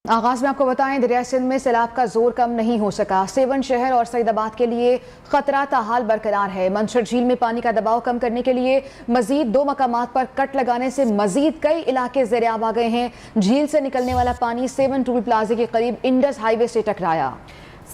آغاز میں آپ کو بتائیں دریائے سندھ میں سیلاب کا زور کم نہیں ہو سکا۔ سیون شہر اور سعید آباد کے لیے خطرہ تاحال برقرار ہے۔ منچھر جھیل میں پانی کا دباؤ کم کرنے کے لیے مزید 2 مقامات پر کٹ لگانے سے مزید کئی علاقے زیر آب آ گئے ہیں۔ جھیل سے نکلنے والا پانی سیون ٹول پلازے کے قریب انڈس ہائی وے سے ٹکرایا۔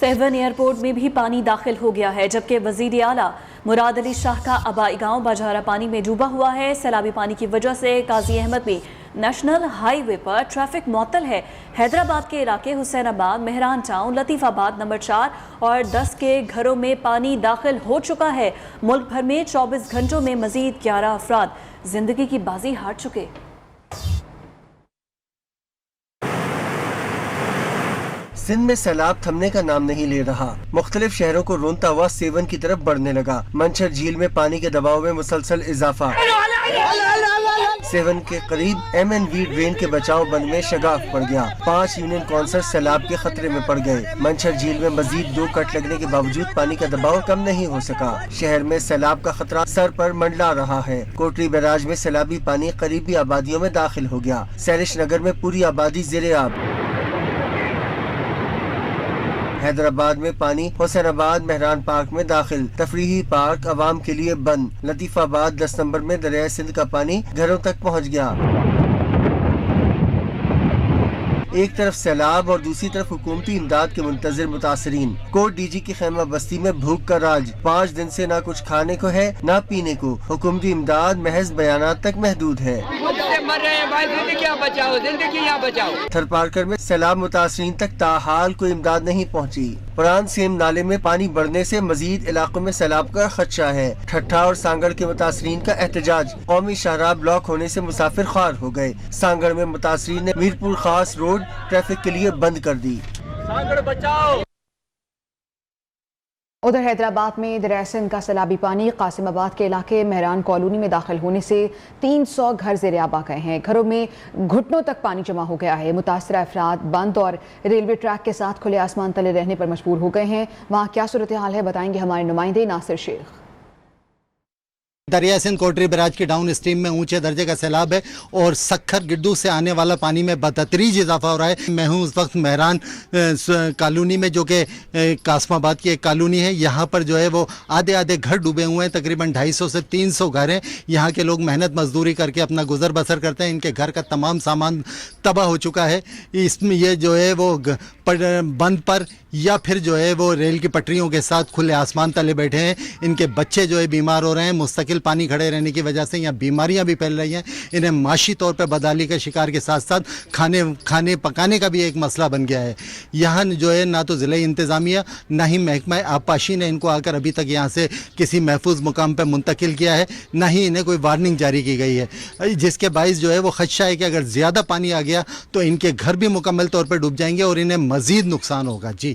سیون ایئرپورٹ میں بھی پانی داخل ہو گیا ہے، جبکہ وزیر اعلیٰ مراد علی شاہ کا آبائی گاؤں باجارہ پانی میں ڈوبا ہوا ہے۔ سیلابی پانی کی وجہ سے قاضی احمد میں نیشنل ہائی وے پر ٹریفک معطل ہے۔ حیدرآباد کے علاقے حسین آباد، مہران ٹاؤن، لطیف آباد نمبر 4 اور 10 کے گھروں میں پانی داخل ہو چکا ہے۔ ملک بھر میں 24 گھنٹوں میں مزید 11 افراد زندگی کی بازی ہار چکے۔ سندھ میں سیلاب تھمنے کا نام نہیں لے رہا۔ مختلف شہروں کو رونتا ہوا سیون کی طرف بڑھنے لگا۔ منچھر جھیل میں پانی کے دباؤ میں مسلسل اضافہ۔ سیون کے قریب ایم این وی ڈرین کے بچاؤ بند میں شگاف پڑ گیا۔ 5 یونین کونسل سیلاب کے خطرے میں پڑ گئے۔ منچھر جھیل میں مزید 2 کٹ لگنے کے باوجود پانی کا دباؤ کم نہیں ہو سکا۔ شہر میں سیلاب کا خطرہ سر پر منڈلا رہا ہے۔ کوٹری بیراج میں سیلابی پانی قریبی آبادیوں میں داخل ہو گیا۔ سیرش نگر میں پوری آبادی زیر آب۔ حیدرآباد میں پانی حسین آباد مہران پارک میں داخل، تفریحی پارک عوام کے لیے بند۔ لطیف آباد 10 نمبر میں دریائے سندھ کا پانی گھروں تک پہنچ گیا۔ ایک طرف سیلاب اور دوسری طرف حکومتی امداد کے منتظر متاثرین۔ کوٹ ڈی جی کی خیمہ بستی میں بھوک کا راج، 5 دن سے نہ کچھ کھانے کو ہے نہ پینے کو۔ حکومتی امداد محض بیانات تک محدود ہے۔ تھر پارکر میں سیلاب متاثرین تک تاحال کوئی امداد نہیں پہنچی۔ پران سیم نالے میں پانی بڑھنے سے مزید علاقوں میں سیلاب کا خدشہ ہے۔ ٹھٹھا اور سانگڑ کے متاثرین کا احتجاج، قومی شاہراہ بلاک ہونے سے مسافر خوار ہو گئے۔ سانگڑ میں متاثرین نے میرپور خاص روڈ ٹریفک کے لیے بند کر دی۔ سانگڑ بچاؤ۔ ادھر حیدرآباد میں دریائے سندھ کا سیلابی پانی قاسم آباد کے علاقے مہران کالونی میں داخل ہونے سے 300 گھر زیر آب آ گئے ہیں۔ گھروں میں گھٹنوں تک پانی جمع ہو گیا ہے۔ متاثرہ افراد بند اور ریلوے ٹریک کے ساتھ کھلے آسمان تلے رہنے پر مجبور ہو گئے ہیں۔ وہاں کیا صورتحال ہے بتائیں گے ہمارے نمائندے ناصر شیخ۔ دریائے سندھ کوٹری بیراج کی ڈاؤن اسٹریم میں اونچے درجے کا سیلاب ہے اور سکھر گردو سے آنے والا پانی میں بتدریج اضافہ ہو رہا ہے۔ میں ہوں اس وقت مہران کالونی میں، جو کہ قاسم آباد کی ایک کالونی ہے۔ یہاں پر جو ہے وہ آدھے گھر ڈوبے ہوئے ہیں، تقریباً 250 سے 300 گھر ہیں۔ یہاں کے لوگ محنت مزدوری کر کے اپنا گزر بسر کرتے ہیں۔ ان کے گھر کا تمام سامان تباہ ہو چکا ہے۔ اس میں یہ جو ہے وہ بند پر یا پھر جو ہے وہ ریل کی پٹریوں کے ساتھ کھلے آسمان تلے بیٹھے ہیں۔ ان کے بچے جو ہے بیمار ہو رہے ہیں، مستقل پانی کھڑے رہنے کی وجہ سے یہاں بیماریاں بھی پھیل رہی ہیں۔ انہیں معاشی طور پہ بدحالی کا شکار کے ساتھ ساتھ کھانے پکانے کا بھی ایک مسئلہ بن گیا ہے۔ یہاں جو ہے نہ تو ضلعی انتظامیہ نہ ہی محکمہ آبپاشی نے ان کو آ کر ابھی تک یہاں سے کسی محفوظ مقام پہ منتقل کیا ہے، نہ ہی انہیں کوئی وارننگ جاری کی گئی ہے، جس کے باعث جو ہے وہ خدشہ ہے کہ اگر زیادہ پانی آ گیا تو ان کے گھر بھی مکمل طور پہ ڈوب جائیں گے اور انہیں مزید نقصان ہوگا۔ جی،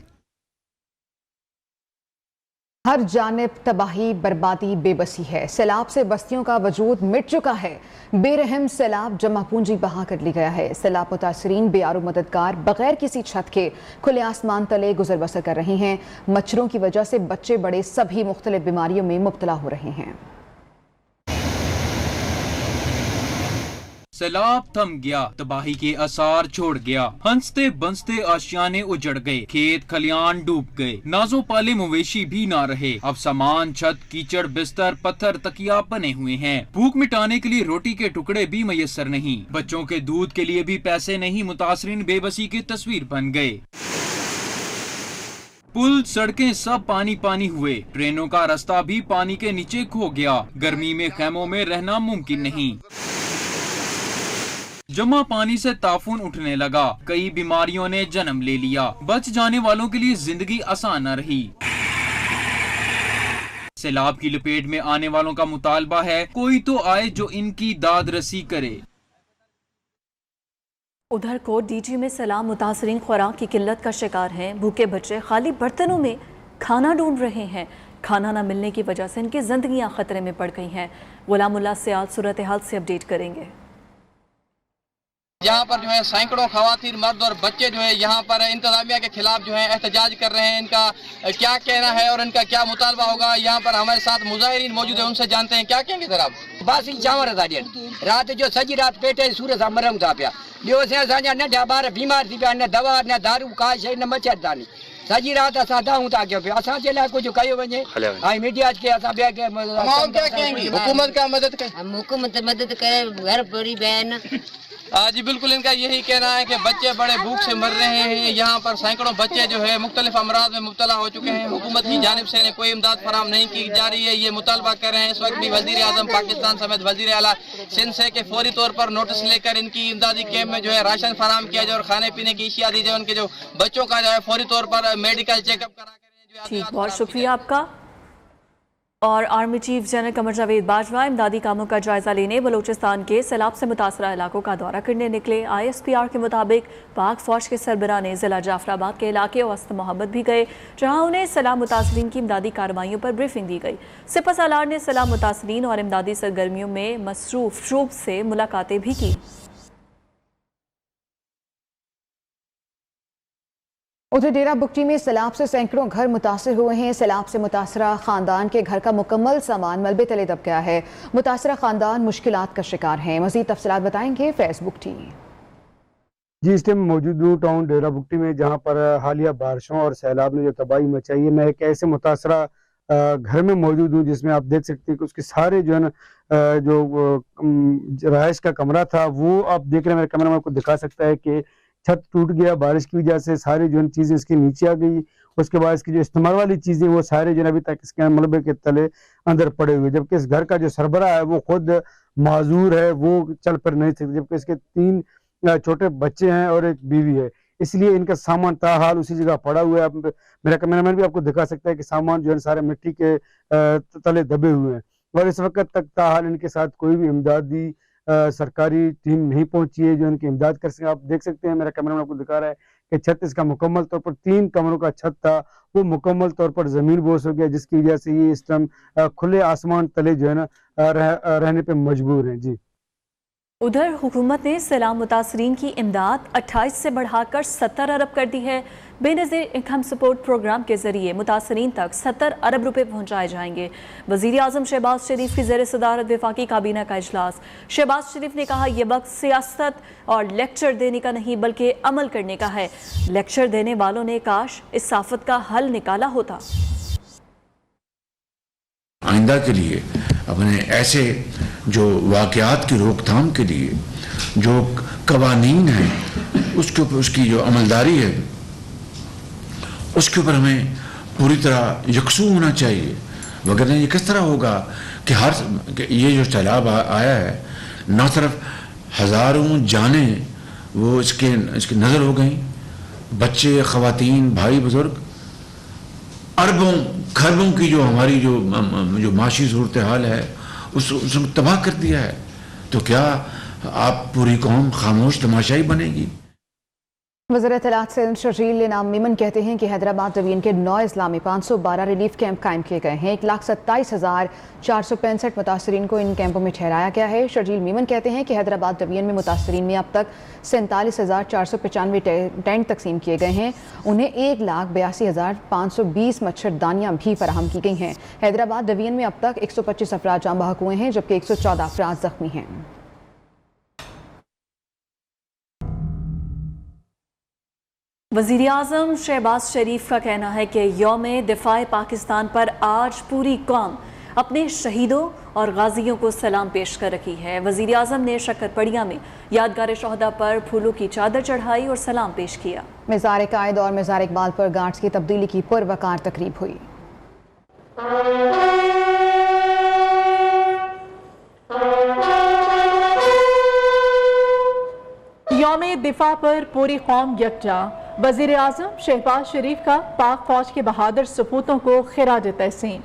ہر جانب تباہی، بربادی، بے بسی ہے۔ سیلاب سے بستیوں کا وجود مٹ چکا ہے۔ بے رحم سیلاب جمع پونجی بہا کر لی گیا ہے۔ سیلاب متاثرین بے آرو مددگار بغیر کسی چھت کے کھلے آسمان تلے گزر بسر کر رہے ہیں۔ مچھروں کی وجہ سے بچے بڑے سبھی مختلف بیماریوں میں مبتلا ہو رہے ہیں۔ سیلاب تھم گیا، تباہی کے آثار چھوڑ گیا، ہنستے بنستے آشیانے اجڑ گئے، کھیت کھلیان ڈوب گئے، نازو پالے مویشی بھی نہ رہے، اب سامان چھت کیچڑ بستر پتھر تکیا بنے ہوئے ہیں، بھوک مٹانے کے لیے روٹی کے ٹکڑے بھی میسر نہیں، بچوں کے دودھ کے لیے بھی پیسے نہیں، متاثرین بے بسی کی تصویر بن گئے۔ پل سڑکیں سب پانی پانی ہوئے، ٹرینوں کا راستہ بھی پانی کے نیچے کھو گیا، گرمی میں خیموں میں رہنا ممکن نہیں۔ جمع پانی سے تافون اٹھنے لگا، کئی بیماریوں نے جنم لے لیا، بچ جانے والوں کے لیے زندگی آسان نہ رہی۔ سیلاب کی لپیٹ میں آنے والوں کا مطالبہ ہے کوئی تو آئے جو ان کی داد رسی کرے۔ ادھر کوٹ ڈی جی میں سیلاب متاثرین خوراک کی قلت کا شکار ہیں۔ بھوکے بچے خالی برتنوں میں کھانا ڈھونڈ رہے ہیں۔ کھانا نہ ملنے کی وجہ سے ان کی زندگیاں خطرے میں پڑ گئی ہیں۔ غلام اللہ سیال صورتحال سے اپڈیٹ کریں گے۔ यहाँ पर जो है सैकड़ों खवातीन, मर्द और बच्चे जो है यहाँ पर इंतजामिया के खिलाफ जो है एहतजाज कर रहे हैं। इनका क्या कहना है और इनका क्या मुतालबा होगा, यहाँ पर हमारे साथ मुजाहिरीन मौजूद है, उनसे जानते हैं क्या कहेंगे सर आप। बस चांवर था रात जो सजी रात पेटे सूर सां मरूं था पिया। ॿियो असांजा नंढा ॿार बीमार थी पिया, न दवा न दारू का शइ न मच्छरदानी। सजी रात असां दाऊं था कयो पिया, असांजे लाइ कुझु कयो वञे ऐं मीडिया के असां ॿिया के क्या कहेंगी, हुकूमत का मदद करें। हुकूमत मदद करे, घर पड़ी बहन। जी बिल्कुल, इनका यही कहना है कि बच्चे बड़े भूख से मर रहे हैं। यहाँ पर सैकड़ों बच्चे जो है मुख्तलिफ अमराज में मुब्तला हो चुके हैं। हुकूमत की जानिब से इन्हें कोई इमदाद फराम नहीं की जा रही है। ये मुतालबा कर रहे हैं इस वक्त भी वज़ीर आज़म पाकिस्तान समेत वज़ीर आला सिंध से कि फौरी तौर पर नोटिस लेकर इनकी इमदादी कैंप में जो है राशन फराम किया जाए और खाने पीने की अशिया दी जाए। उनके जो बच्चों का जो है फौरी तौर पर मेडिकल चेकअप करा करें। ठीक, बहुत शुक्रिया आपका। और army chief general Qamar Javed Bajwa इमदादी कामों का जायजा लेने बलूचिस्तान के सैलाब से मुतासरा इलाकों का दौरा करने निकले। ISPR के मुताबिक पाक फौज के सरबराह ने जिला जाफराबाद के इलाके वस्त मोहम्मद भी गए, जहां उन्हें सैलाब मुतासरीन की इमदादी कार्रवाइयों पर ब्रीफिंग दी गई। सिपह सालार ने सैलाब मुतासरीन और इमदादी सरगर्मियों में मसरूफ शूब से मुलाकातें भी की। उधर डेरा बुगटी में सैलाब से सैकड़ों घर मुतासर हुए हैं। सैलाब से मुतासरा खानदान के घर का मुकम्मल सामान मलबे तले दब गया है। मुतासरा खानदान मुश्किलात का शिकार हैं। मज़ीद तफसीलात बताएंगे फैज़ बुगटी। जी, इस टाइम मौजूद हूँ टाउन डेरा बुगटी में, जहाँ पर हालिया बारिशों और सैलाब ने जो तबाही मचाई है। मैं एक ऐसे मुतासरा घर में मौजूद हूँ जिसमें आप देख सकते हैं कि उसके सारे जो है ना जो रहायश का कमरा था वो आप देख रहे हैं, मेरे कैमरा में आपको दिखा सकता है कि छत टूट गया बारिश की वजह से। सारी जो है चीज़ें इसके नीचे आ गई। उसके बाद इसकी जो इस्तेमाल वाली चीज़ें वो सारे जो है अभी तक इसके मलबे के तले अंदर पड़े हुए, जबकि इस घर का जो सरबराह है वो खुद माजूर है, वो चल फिर नहीं सकते, जबकि इसके 3 छोटे बच्चे हैं और एक बीवी है। इसलिए इनका सामान ताहाल उसी जगह पड़ा हुआ है। मेरा कैमरामैन भी आपको दिखा सकता है कि सामान जो है सारे मिट्टी के तले दबे हुए हैं और इस वक्त तक ताहाल इनके साथ कोई भी इमदादी सरकारी टीम नहीं पहुंची है जो इनकी इमदाद कर सके। आप देख सकते हैं, मेरा कैमरामैन आपको दिखा रहा है कि छत इसका मुकम्मल तौर पर 3 कमरों का छत था वो मुकम्मल तौर पर ज़मीन बोस हो गया, जिसकी वजह से ये इस टाइम खुले आसमान तले जो है ना रहने पे मजबूर हैं। जी, उधर हुकूमत ने सैलाब मुतासरीन की इमदाद 28 से बढ़ाकर 70 अरब कर दी है। बेनज़ीर इनकम सपोर्ट प्रोग्राम के जरिए मुतासरीन तक 70 अरब रुपए पहुँचाए जाएंगे। वज़ीर आज़म शहबाज शरीफ की ज़ेर सदारत वफाकी काबीना का इजलास। शहबाज शरीफ ने कहा, यह वक्त सियासत और लेक्चर देने का नहीं बल्कि अमल करने का है। लेक्चर देने वालों ने काश इस आफत का हल निकाला होता। आइंदा के लिए अपने ऐसे जो वाक़यात की रोकथाम के लिए जो कवानीन हैं उसके ऊपर उसकी जो अमलदारी है उसके ऊपर हमें पूरी तरह यकसू होना चाहिए। वगैरह ये किस तरह होगा कि ये जो सैलाब आया है न सिर्फ हज़ारों जानें वो इसके नज़र हो गई, बच्चे, ख़वातीन, भाई बुजुर्ग, अरबों खरबों की जो हमारी जो माशी सूरत हाल है उसको तबाह कर दिया है। तो क्या आप पूरी कौम खामोश तमाशाई बनेगी? वज़ीर इत्तलात सिंध शर्जील इनाम मीमन कहते हैं कि हैदराबाद डिवीजन के 9 अजला में 512 रिलीफ कैंप कायम किए गए हैं। 1,27,465 मुतासरीन को इन कैंपों में ठहराया गया है। शर्जील मीमन कहते हैं कि हैदराबाद डिवीजन में मुतासरीन में अब तक 47,495 टेंट तकसीम किए गए हैं। उन्हें 1,82,520 मच्छरदानियाँ भी फराहम की गई हैं। हैदराबाद डिवीजन में अब तक 125 अफराद जाँ बहक हुए हैं, जबकि 114 अफराद जख्मी हैं। वज़ीर आज़म शहबाज शरीफ का कहना है कि यौम दिफ़ाए पाकिस्तान पर आज पूरी कौम अपने शहीदों और गाजियों को सलाम पेश कर रही है। वज़ीर आज़म ने शक्करपड़िया में यादगार शोहदा पर फूलों की चादर चढ़ाई और सलाम पेश किया। मज़ार कायद और मज़ार इकबाल पर गार्ड्स की तब्दीली की पुरवकार तकरीब हुई। यौम दिफा पर पूरी कौम यकजा। वज़ीर आज़म शहबाज शरीफ का पाक फौज के बहादुर सपूतों को खिराज तहसीन।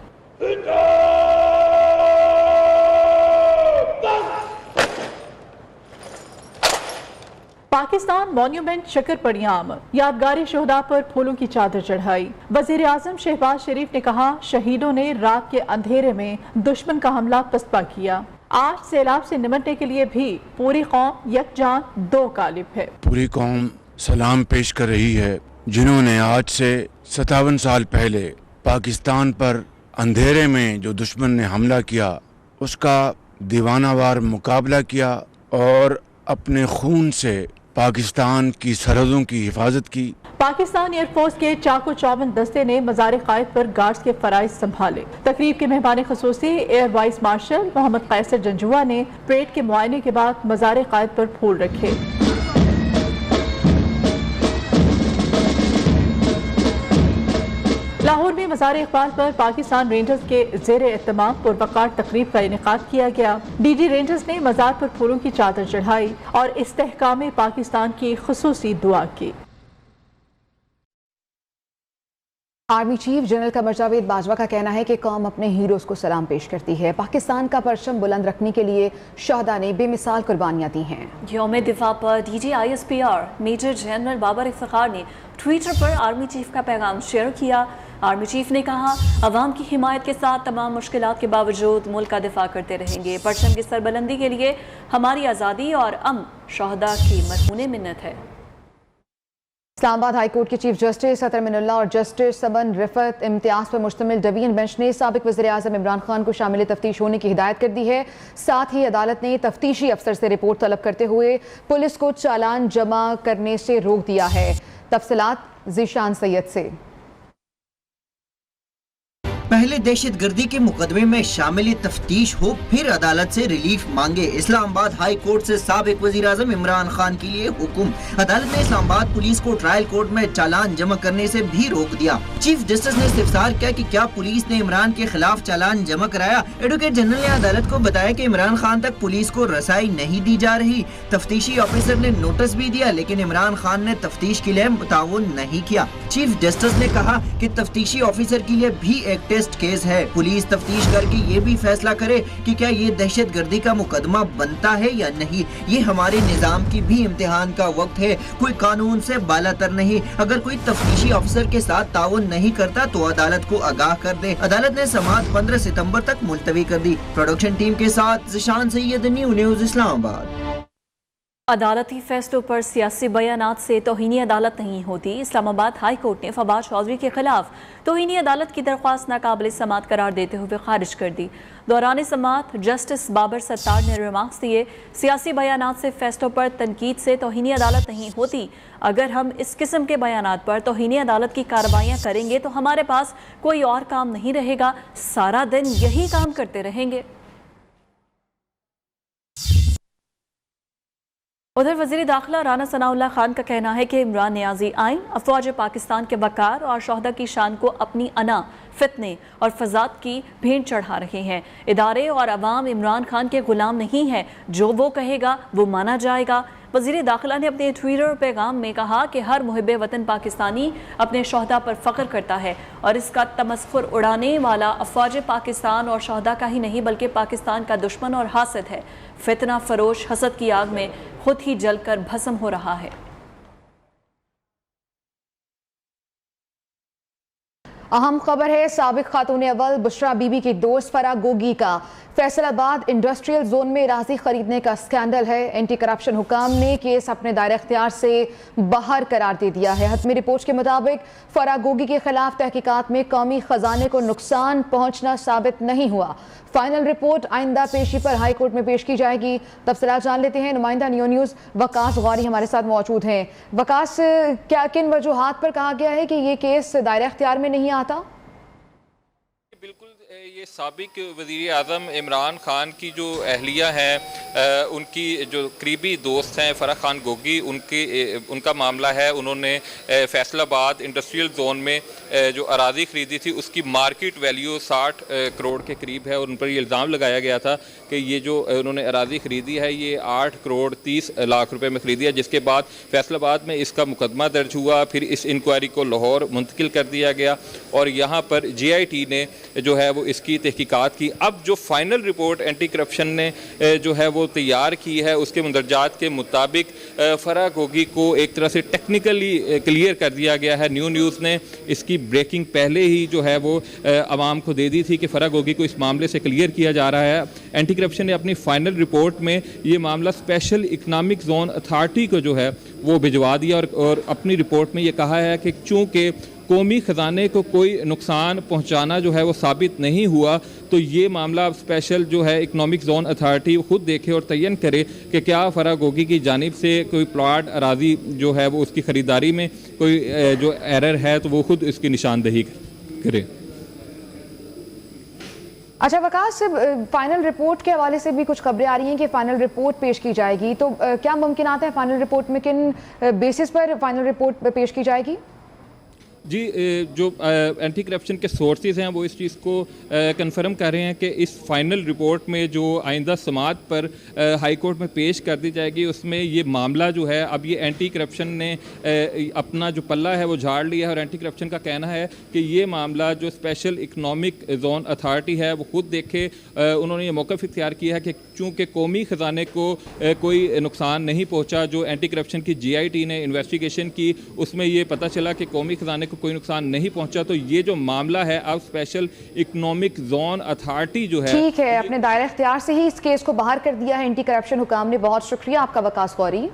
पाकिस्तान मॉन्यूमेंट शक्करपड़िया में यादगार शोहदा पर फूलों की चादर चढ़ाई। वज़ीर आज़म शहबाज शरीफ ने कहा, शहीदों ने रात के अंधेरे में दुश्मन का हमला पसपा किया। आज सैलाब से निपटने के लिए भी पूरी कौम यकजान दो कालिब है। पूरी कौम सलाम पेश कर रही है जिन्होंने आज से 57 साल पहले पाकिस्तान पर अंधेरे में जो दुश्मन ने हमला किया उसका दीवानावार मुकाबला किया और अपने खून से पाकिस्तान की सरहदों की हिफाजत की। पाकिस्तान एयरफोर्स के चाको चौबन दस्ते ने मज़ार क़ायद पर गार्ड्स के फ़राइज़ संभाले। तकरीब के मेहमान ख़ुसूसी air vice marshal Mohammad Kaiser Janjua ने पेट के मुआयने के बाद मज़ार क़ायद पर फूल रखे। लाहौर में मज़ार इक़बाल पर पाकिस्तान रेंजर्स के ज़ेरे एहतमाम पुरवकार तकरीब का इनेकाद किया गया। डीजी रेंजर्स ने मज़ार पर फूलों की चादर चढ़ाई और इस्तेहकाम पाकिस्तान की ख़ुसूसी दुआ की। Army chief general Qamar Javed Bajwa का कहना है कि कौम अपने हीरोज़ को सलाम पेश करती है। पाकिस्तान का परचम बुलंद रखने के लिए शहदा ने बेमिसाल कुर्बानियाँ दी हैं। यौम दिफा पर DG ISPR Major General Babar Iftikhar ने ट्विटर पर आर्मी चीफ का पैगाम शेयर किया। आर्मी चीफ ने कहा, अवाम की हिमायत के साथ तमाम मुश्किलात के बावजूद मुल्क का दिफा करते रहेंगे। परचम की सरबलंदी के लिए हमारी आज़ादी और अमन शहदा की मरहूने मिन्नत है। इस्लामाबाद हाई कोर्ट के चीफ जस्टिस अतर मिनुल्लाह और जस्टिस समन रिफत इम्तियाज पर मुश्तमिल डिवीजन बेंच ने साबिक वज़ीर आज़म इमरान खान को शामिल तफ्तीश होने की हिदायत कर दी है। साथ ही अदालत ने तफ्तीशी अफसर से रिपोर्ट तलब करते हुए पुलिस को चालान जमा करने से रोक दिया है। तफसीलात ज़ीशान सैयद से। पहले दहशत गर्दी के मुकदमे में शामिल तफ्तीश हो, फिर अदालत से रिलीफ मांगे। इस्लामाबाद हाई कोर्ट से साबिक वज़ीर आज़म इमरान खान के लिए हुक्म। अदालत ने इस्लामाबाद पुलिस को ट्रायल कोर्ट में चालान जमा करने से भी रोक दिया। चीफ जस्टिस ने इस्तिफसार किया कि क्या पुलिस ने इमरान के खिलाफ चालान जमा कराया। एडवोकेट जनरल ने अदालत को बताया कि इमरान खान तक पुलिस को रसाई नहीं दी जा रही। तफ्तीशी ऑफिसर ने नोटिस भी दिया, लेकिन इमरान खान ने तफ्तीश के लिए ताउन नहीं किया। चीफ जस्टिस ने कहा कि तफ्तीशी ऑफिसर के लिए भी एक टेस्ट केस है। पुलिस तफ्तीश करके ये भी फैसला करे कि क्या ये दहशत गर्दी का मुकदमा बनता है या नहीं। ये हमारे निजाम की भी इम्तिहान का वक्त है, कोई कानून से बालातर नहीं। अगर कोई तफ्तीशी अफसर के साथ ताउन नहीं करता तो अदालत को आगाह कर दे। अदालत ने समाअत 15 सितंबर तक मुलतवी कर दी। प्रोडक्शन टीम के साथ ज़ीशान सैयद, न्यूज़ इस्लामाबाद। अदालती फैसलों पर सियासी बयानात से तौहीनी अदालत नहीं होती। इस्लामाबाद हाई कोर्ट ने फवाद चौधरी के खिलाफ तौहीनी अदालत की दरख्वास्त नाकाबिल समाअत करार देते हुए खारिज कर दी। दौरान समाअत जस्टिस बाबर सत्तार ने रिमार्क्स दिए, सियासी बयानात से फैसलों पर तनकीद से तौहीनी अदालत नहीं होती। अगर हम इस किस्म के बयानात पर तौहीनी अदालत की कार्रवाइयाँ करेंगे तो हमारे पास कोई और काम नहीं रहेगा, सारा दिन यही काम करते रहेंगे। उधर वज़ीर दाखिला राना सनाउल्लाह खान का कहना है कि इमरान नियाजी आइन अफवाज पाकिस्तान के वकार और शहदा की शान को अपनी अना, फितने और फसाद की भेंट चढ़ा रहे हैं। इदारे और अवाम इमरान खान के गुलाम नहीं है, जो वो कहेगा वो माना जाएगा। वज़ीर दाखिला ने अपने ट्विटर पैगाम में कहा कि हर मुहिब्बे वतन पाकिस्तानी अपने शहदा पर फ़ख्र करता है और इसका तमस्खुर उड़ाने वाला अफवाज पाकिस्तान और शहदा का ही नहीं बल्कि पाकिस्तान का दुश्मन और हासिद है। फितना फरोश हसद की आग में खुद ही जलकर भस्म हो रहा है। अहम खबर है, साबिक खातून अव्वल बुशरा बीबी की दोस्त फराह गोगी का फैसलाबाद इंडस्ट्रियल जोन में राजी खरीदने का स्कैंडल है। एंटी करप्शन हुकाम ने केस अपने दायरे इख्तियार से बाहर करार दे दिया है। हतमी रिपोर्ट के मुताबिक फराह गोगी के खिलाफ तहकीकात में कौमी खजाने को नुकसान पहुंचना साबित नहीं हुआ। फाइनल रिपोर्ट आइंदा पेशी पर हाई कोर्ट में पेश की जाएगी। तफसीलात जान लेते हैं। नुमाइंदा न्यूज़ वकास गौरी हमारे साथ मौजूद हैं। वकास, क्या किन वजूहात पर कहा गया है कि ये केस दायरे इख्तियार में नहीं आता? बिल्कुल, ये साबिक वज़ीर आज़म इमरान खान की जो अहलिया हैं, उनकी जो करीबी दोस्त हैं फराह खान गोगी, उनका मामला है। उन्होंने फैसलाबाद इंडस्ट्रियल जोन में जो अराज़ी ख़रीदी थी उसकी मार्केट वैल्यू 60 करोड़ के करीब है और उन पर ये इल्ज़ाम लगाया गया था कि ये जो उन्होंने अराज़ी ख़रीदी है ये 8 करोड़ 30 लाख रुपए में ख़रीदी है। जिसके बाद फैसलाबाद में इसका मुकदमा दर्ज हुआ, फिर इस इंक्वायरी को लाहौर मुंतकिल कर दिया गया और यहाँ पर JIT ने जो है वो इसकी की तहकीकात की। अब जो फाइनल रिपोर्ट एंटी करप्शन ने जो है वो तैयार की है, उसके मंदरजात के मुताबिक फराह गोगी को एक तरह से टेक्निकली क्लियर कर दिया गया है। न्यूज़ ने इसकी ब्रेकिंग पहले ही जो है वो आवाम को दे दी थी कि फराह गोगी को इस मामले से क्लियर किया जा रहा है। एंटी करप्शन ने अपनी फाइनल रिपोर्ट में ये मामला स्पेशल इकनॉमिक जोन अथॉरिटी को जो है वो भिजवा दिया और अपनी रिपोर्ट में ये कहा है कि चूँकि कौमी ख़जाने को कोई नुकसान पहुंचाना जो है वो साबित नहीं हुआ, तो ये मामला स्पेशल जो है इकनॉमिक जोन अथॉरिटी खुद देखे और तयन करे कि क्या फराह गोगी की जानिब से कोई प्लॉट अराजी जो है वो उसकी ख़रीदारी में कोई जो एरर है तो वो खुद इसकी निशानदही करे। अच्छा वकास, फाइनल रिपोर्ट के हवाले से भी कुछ खबरें आ रही हैं कि फाइनल रिपोर्ट पेश की जाएगी, तो क्या मुमकिनात है फाइनल रिपोर्ट में किन बेसिस पर फाइनल रिपोर्ट पेश की जाएगी? जी, जो एंटी करप्शन के सोर्सेज हैं वो इस चीज़ को कंफर्म कर रहे हैं कि इस फाइनल रिपोर्ट में जो आइंदा समाअत पर हाई कोर्ट में पेश कर दी जाएगी, उसमें ये मामला जो है, अब ये एंटी करप्शन ने अपना जो पल्ला है वो झाड़ लिया है और एंटी करप्शन का कहना है कि ये मामला जो स्पेशल इकनॉमिक जोन अथॉरिटी है वो खुद देखे। उन्होंने ये मौक़िफ़ इख्तियार किया है कि चूँकि कौमी ख़जाने को कोई नुकसान नहीं पहुँचा, जो एंटी करप्शन की GIT ने इन्वेस्टिगेशन की उसमें ये पता चला कि कौमी ख़जाने कोई नुकसान नहीं पहुंचा, तो ये जो मामला है अब स्पेशल इकनॉमिक जोन अथॉरिटी जो है, ठीक है, अपने दायरे इख्तियार से ही इस केस को बाहर कर दिया है एंटी करप्शन हुकाम ने। बहुत शुक्रिया आपका वकास गौरी।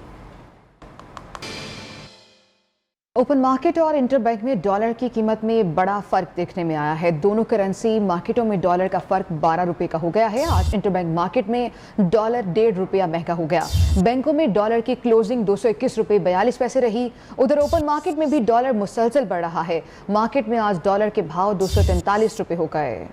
ओपन मार्केट और इंटरबैंक में डॉलर की कीमत में बड़ा फर्क देखने में आया है। दोनों करेंसी मार्केटों में डॉलर का फर्क 12 रुपए का हो गया है। आज इंटरबैंक मार्केट में डॉलर 1.5 रुपया महंगा हो गया। बैंकों में डॉलर की क्लोजिंग 221 रुपए 42 पैसे रही। उधर ओपन मार्केट में भी डॉलर मुसलसल बढ़ रहा है। मार्केट में आज डॉलर के भाव 243 रुपए हो गए।